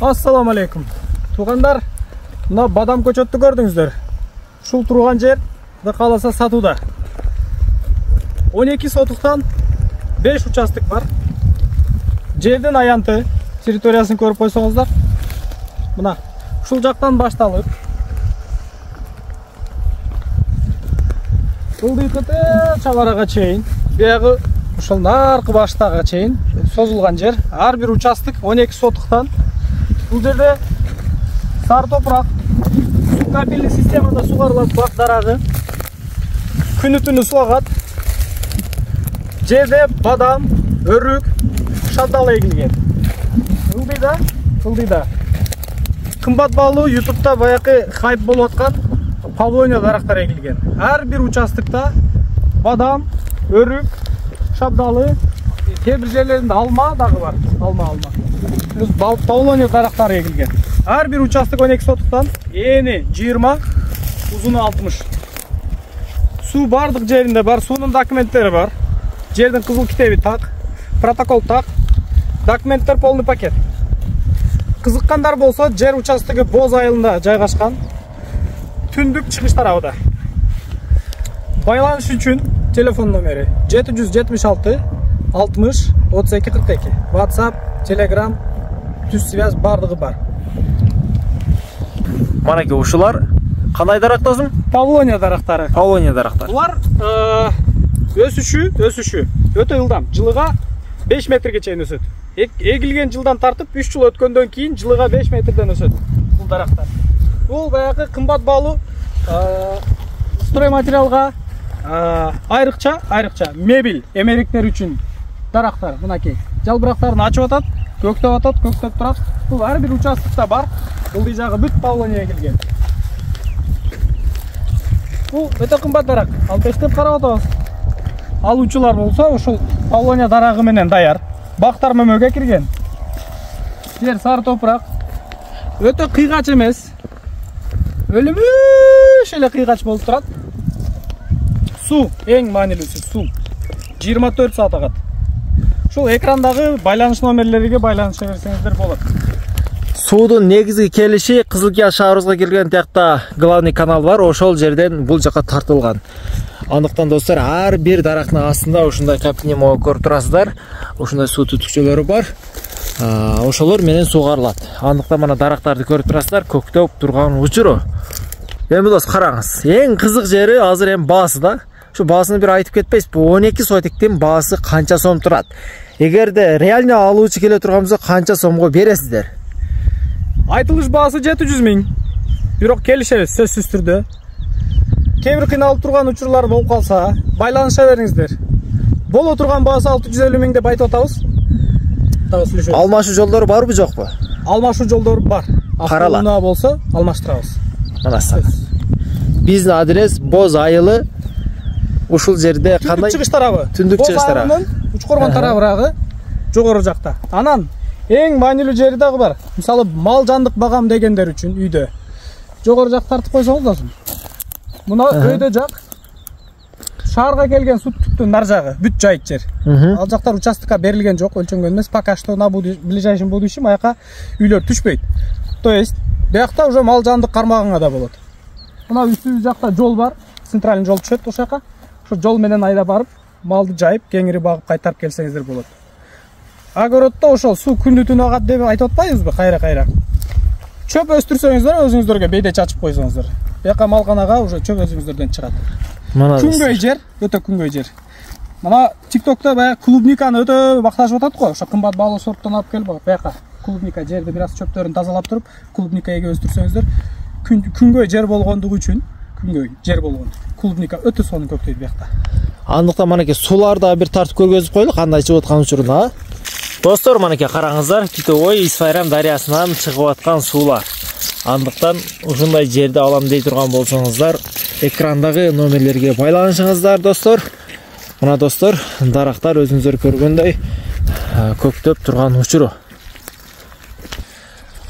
Assalamu алейкум. Туғандар, мына бадам көчөттү көрдүңүздөр. Ушул турган жер да кааласа сатууда. 12 сотуктан 5 участок бар. Жердин аянты, территориясын көрүп койсоңуздар. Мына ушул жактан башталып, ылдыйкыты чабарага чейин, биягы ушул наркы баштага чейин созулган жер. Ар бир участок 12 сотуктан. Бул жерде сары топурак, капельный системада сугарылат бак дарагы, күнү-түнү суу агат. Жерде бадам, өрүк, шабдал эгилген. Ылдыйда. Кымбат баалуу YouTube'да баякы хайп болуп аткан павлония дарактар эгилген. Ар бир участокта бадам, өрүк, шабдалы, кээ бир жерлеринде алма дагы бар. Алма. Павлония дарактары эгилген. Ар бир участок 12 сотуктан, эни 20, узуну 60. Суу бардык жеринде бар, суунун документтери бар. Жердин кызыл китеби так, протокол так, документтер полный пакет. Кызыккандар болсо, жер участогу Боз айылында жайгашкан. Түндүк чыгыш тарабыда. Байланыш үчүн телефон номери 776 60 32 42. WhatsApp, Telegram, түз связь бардыгы бар. Манеке ушулар кандай дарактасың? Павлония дарактары. Булар өсүшү өтө ылдам. Жылыга 5 метрге чейин өсөт. Эгилген жылдан тартып 3 жыл өткөндөн кийин жылыга 5 метрден өсөт бул дарактар. Бул баягы кымбат баалуу строй материалга, айрыкча мебель эмериктер үчүн дарактар. Мынакей жалбырактарын ачып атат, көктөп турат. Бул ар бир участокта бар. Ылдый жагы бүт Павлония эгилген. Бул өтө кымбат дарак. Ал бештеп карап атабыз. Алуучулар болсо ушул Павлония дарагы менен даяр. Бактар мөмөгө кирген. Жер сары топурак. Өтө кыйгач эмес. Өлүмүш эле кыйгач болуп турат. Суу эң маанилүүсү суу. 24 саат агат. Ушул экрандагы байланыш номерлериге байланыша берсеңиздер болот. Суудун негизги келиши Кызылкия шаарыбызга келген тиякта главный канал бар, ошол жерден бул жака тартылган. Андыктан достор, ар бир дарактын астында ушундай капнемо көрүп турасыздар. Ушундай суу түтүкчөлөрү бар. Ошолор менен сугарылат. Андыктан мына дарактарды көрүп турасыздар, көктөп турган учуру. Эми дос караңыз. Эң кызык жери азыр эми баасы да. Şu baasını bir aytıp ketpeysiz. Bu 12 soytekten baası kança so'm turат. Эгерде реально алуучу келе турганбызда канча сомго бересиздер? Айтылыш баасы 700 000. Бирок келишебиз сөзсүз түрдө. Кээ бир кыйналып турган учурлар болуп калса, байланыша бериңиздер. Боло турган баасы 650 000 деп айтып атабыз. Алмашуу жолдору барбы жокпу? Алмашуу жолдору бар. Карала болсо алмаштырабыз. Мына биздин адрес Боз айылы. Ушул жерде кандай чыгыш тарабы? Түндүк чыгыш тарабы. Учкоргон тарабырагы жогору жакта. Анан эң маанилүү жери дагы бар. Мисалы мал жандык багам дегендер үчүн үйдө. Жогору жак тартып койсоңуз болсун. Мына өйдө жак шаарга келген суттуктун нар жагы, бүт жайыт жер. Ал жактар участокко берилген жок, өлчөнгөн эмес. Пока что на ближайшем будущем аяка үйлөр түшпөйт. То есть, биякта уже мал жандык кармагыңа да болот. Мына үстүбүз жакта жол бар, центральный жол түшөт ошака. Жол менен айда барып, малды жайып, кеңири багып кайтарып келсеңиздер болот. Огороддо ошол суу күндү-түнү агат деп айтып атпайбызбы? Кайра. Чөп өстүрсөңүздөр, өзүңүздөргө бейде чачып койсоңуздар. Бияка малканага уже чөп өзүңүздөрдөн чыгат. Күнгөй жер, өтө күнгөй жер. Мына TikTok'та баягы клубниканы өтө бакташып атат го. Ошо кымбат баалуу сорттон алып келип, бияка клубника жерди бир аз чөптөрүн тазалап туруп, клубника эге өстүрсөңүздөр, күнгөй жер болгондугу үчүн, клубника өтө сонун көктөйт биякта. Андыктан манеке суларды бир тартып көргөзүп койлук, кандай чыгып аткан учурунда. Достор, манеке караңыздар, Титовой Исфайрам дарыясынан чыгып аткан суулар. Андыктан ушундай жерде алам дей турган болсоңуздар, экрандагы номерлерге байланышыңыздар, достор. Мына достор, дарактар өзүңүздөр көргөндөй көктөп турган учуру.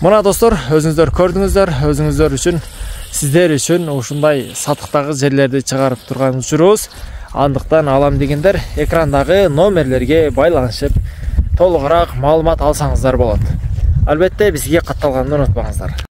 Мына достор, өзүңүздөр көрдүңүздөр, өзүңүздөр үчүн, сиздер үчүн ушундай сатыктагы жерлерди чыгарып турган учурубуз. Андыктан алам дегендер экрандагы номерлерге байланышып толугураак маалымат алсаңыздар болот. Албетте бизге катталганды унутпаңыздар.